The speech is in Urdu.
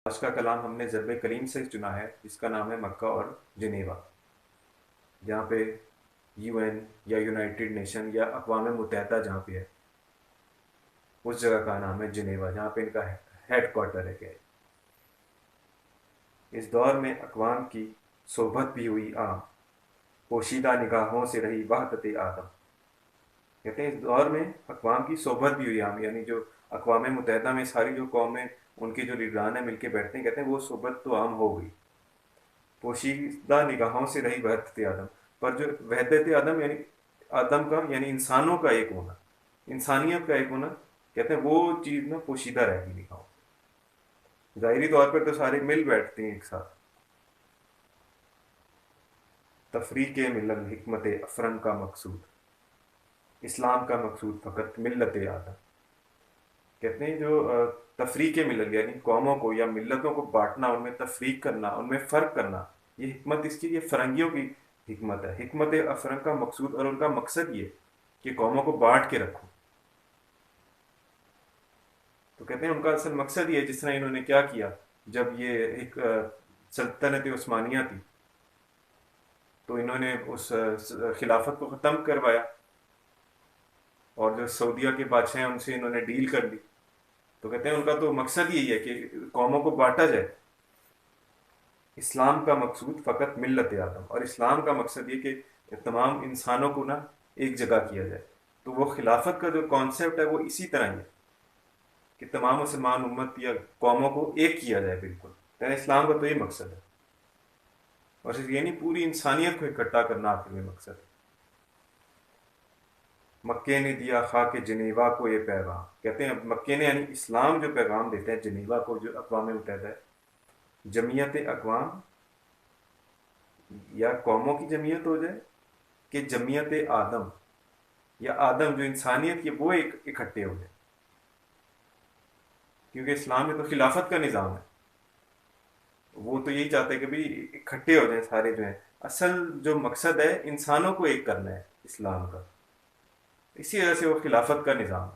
آج کا کلام ہم نے ضرب کلیم سے چنا ہے جس کا نام ہے مکہ اور جنیوا، جہاں پہ یو این یا یونائٹڈ نیشن یا اقوام متحدہ جہاں پہ ہے اس جگہ کا نام ہے جنیوا، جہاں پہ ان کا ہیڈ کوارٹر ہے۔ اس دور میں اقوام کی صحبت بھی ہوئی عام، پوشیدہ نگاہوں سے رہی وحدت آدم۔ کہتے ہیں اس دور میں اقوام کی صحبت بھی ہوئی عام، یعنی جو اقوام متحدہ میں ساری جو قومیں ان کے جو لیڈران ہیں مل کے بیٹھتے ہیں، کہتے ہیں وہ صحبت تو عام ہو گئی، پوشیدہ نگاہوں سے رہی وحدت آدم۔ پر جو وحدت آدم یعنی آدم کا یعنی انسانوں کا ایک ہونا، انسانیت کا ایک ہونا، کہتے ہیں وہ چیز نا پوشیدہ رہ گئی نگاہوں۔ ظاہری طور پر تو سارے مل بیٹھتے ہیں ایک ساتھ۔ تفریق ملل حکمت افرن کا مقصود، اسلام کا مقصود فقط ملت آدم۔ کہتے ہیں جو تفریق ملل یعنی قوموں کو یا ملتوں کو بانٹنا، ان میں تفریق کرنا، ان میں فرق کرنا، یہ حکمت اس کی یہ فرنگیوں کی حکمت ہے۔ حکمت افرن کا مقصود، اور ان کا مقصد یہ کہ قوموں کو بانٹ کے رکھو۔ تو کہتے ہیں ان کا اصل مقصد یہ ہے، جس طرح انہوں نے کیا کیا جب یہ ایک سلطنت عثمانیہ تھی تو انہوں نے اس خلافت کو ختم کروایا، اور جو سعودیہ کے بادشاہ ہیں ان سے انہوں نے ڈیل کر لی۔ تو کہتے ہیں ان کا تو مقصد یہی ہے کہ قوموں کو بانٹا جائے۔ اسلام کا مقصود فقط ملت آدم، اور اسلام کا مقصد یہ کہ تمام انسانوں کو نا ایک جگہ کیا جائے۔ تو وہ خلافت کا جو کانسیپٹ ہے وہ اسی طرح ہی ہے کہ تمام مسلمان امت یا قوموں کو ایک کیا جائے بالکل۔ یعنی اسلام کا تو یہ مقصد ہے، اور صرف یہ نہیں، پوری انسانیت کو اکٹھا کرنا آخر میں مقصد ہے۔ مکے نے دیا خاک جنیوا کو یہ پیغام، کہتے ہیں مکے نے یعنی اسلام جو پیغام دیتے ہیں جنیوا کو، جو اقوام متحدہ ہے، جمعیت اقوام یا قوموں کی جمعیت ہو جائے کہ جمعیت آدم یا آدم جو انسانیت کی وہ ایک اکٹھے ہو جائے، کیونکہ اسلام میں تو خلافت کا نظام ہے، وہ تو یہی چاہتے ہیں کہ بھائی اکٹھے ہو جائیں سارے جو ہیں۔ اصل جو مقصد ہے انسانوں کو ایک کرنا ہے اسلام کا، اسی وجہ سے وہ خلافت کا نظام ہے۔